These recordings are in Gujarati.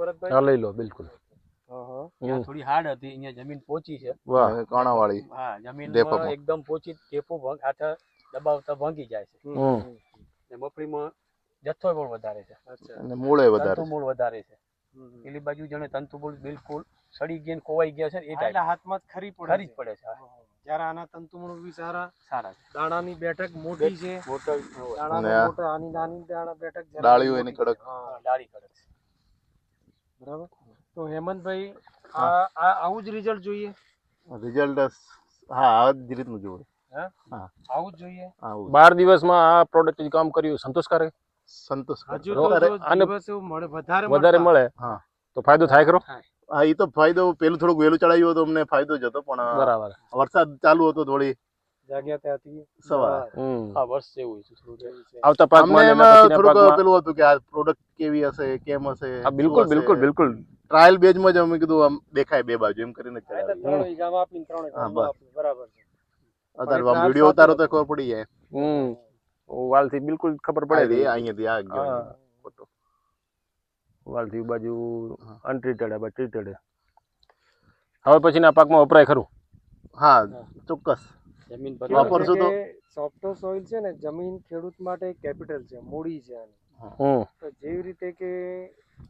ભરતભાઈ? હા લઈ લો બિલકુલ. ત્યાં થોડી હાર્ડ હતી, અહીંયા જમીન પોચી છે. વાહ કાણાવાળી. હા, જમીન ડેપોમાં. એકદમ પોચી, ટેપો હાથે દબાવતા ભાંગી જાય છે. ને મગફળીમાં જથ્થો પણ વધારે છે અને મૂળે વધારે તંતુ મૂળ વધારે છે. પેલી બાજુ જાણે તંતુ મૂળ બિલકુલ સડી ગયા ને કોવાઈ ગયા છે ને એ ટાઈપ હાથમાં ખરી જ પડે છે. જ્યારે આના તંતુ મૂળ બી સારા છે. દાણાની બેઠક મોટી છે, દાણાનો અને મોટો આની નાની દાણા બેઠક જરા ડાળીઓ એની મોટી છે. કડક. હા, ડાળી કડક છે. બરાબર. તો હેમંતભાઈ આ આવું જ રિઝલ્ટ જોઈએ? રિઝલ્ટ હા આ જ રીતનું જોવે. આવું જ જોઈએ. 12 દિવસમાં આ પ્રોડક્ટ કામ કર્યું સંતોષકારક. સંતોષ હજુ તો આને દિવસે મળે વધારે મળે હા તો ફાયદો થાય ખરો. હા એ તો ફાયદો પેલું થોડુંક વહેલું ચડાવ્યું તો અમને ફાયદો જ હતો પણ બરાબર. વરસાદ ચાલુ હતો થોડી જાગ્યા ત્યાંથી સવાર. હા, વર્ષ જેવું છે. આવતા અમને પાકમાં એમાં થોડુંક પેલું હતું કે આ પ્રોડક્ટ કેવી હશે કેમ હશે. બિલકુલ બિલકુલ બિલકુલ. ટ્રાયલ બેઝમાં જ અમે કીધું આમ દેખાય બે બાજુ એમ કરીને ચડાવી. 3 વીઘામાં આપીને 3 વીઘામાં આપીને બરાબર છે. અત્યારે આમ વિડીયો ઉતારો તો ખબર પડી જાય. વાલથી બિલકુલ ખબર પડે છે. અહીંયાથી આ ગયો ફોટો. વાલથી બાજુ અનટ્રીટેડ હવે ટ્રીટેડ. હવે પછીના પાકમાં વપરાય ખરું. હા ચોક્કસ જમીન વાપરશું તો. સોફ્ટ સોઇલ છે ને જમીન ખેડૂત માટે કેપિટલ છે, મૂડી છે આની. તો જેવી રીતે કે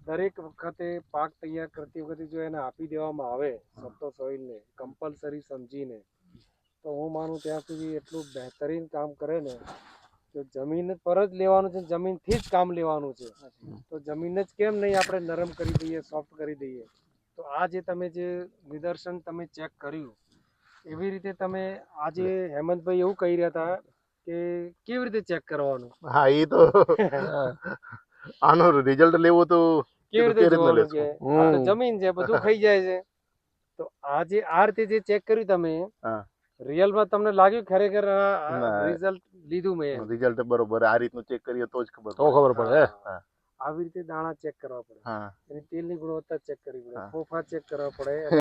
દરેક વખતે પાક તૈયાર કરતી વખતે જો એને આપી દેવામાં આવે સોફ્ટ સોઇલને કમ્પલસરી સમજીને, તો હું માનું ત્યાં સુધી એટલું બહેતરીન કામ કરે ને કે જમીન પર જ લેવાનું છે, જમીનથી જ કામ લેવાનું છે. તો જમીન જ કેમ નહીં આપણે નરમ કરી દઈએ, સોફ્ટ કરી દઈએ. તો આ જે તમે જે નિદર્શન તમે ચેક કર્યું એવી રીતે તમે આજે હેમંતભાઈ એવું કહી રહ્યા હતા કે કેવી રીતે ચેક કરવાનું? હા એ તો આનો રિઝલ્ટ લેવો તો કેવી રીતે જોવાનું કે આ તો જમીન છે, બધું ખાઈ જાય છે. તો આજે આ રીતે જે ચેક કર્યું તમે, રિયલમાં તમને લાગ્યું ખરેખર રિઝલ્ટ લીધું મેં? રિઝલ્ટ બરોબર આ રીતનું ચેક કરીએ તો જ ખબર પડે. આવી રીતે દાણા ચેક કરવા પડે, એની તેલની ગુણવત્તા ચેક કરવી પડે, ફોફા ચેક કરવા પડે.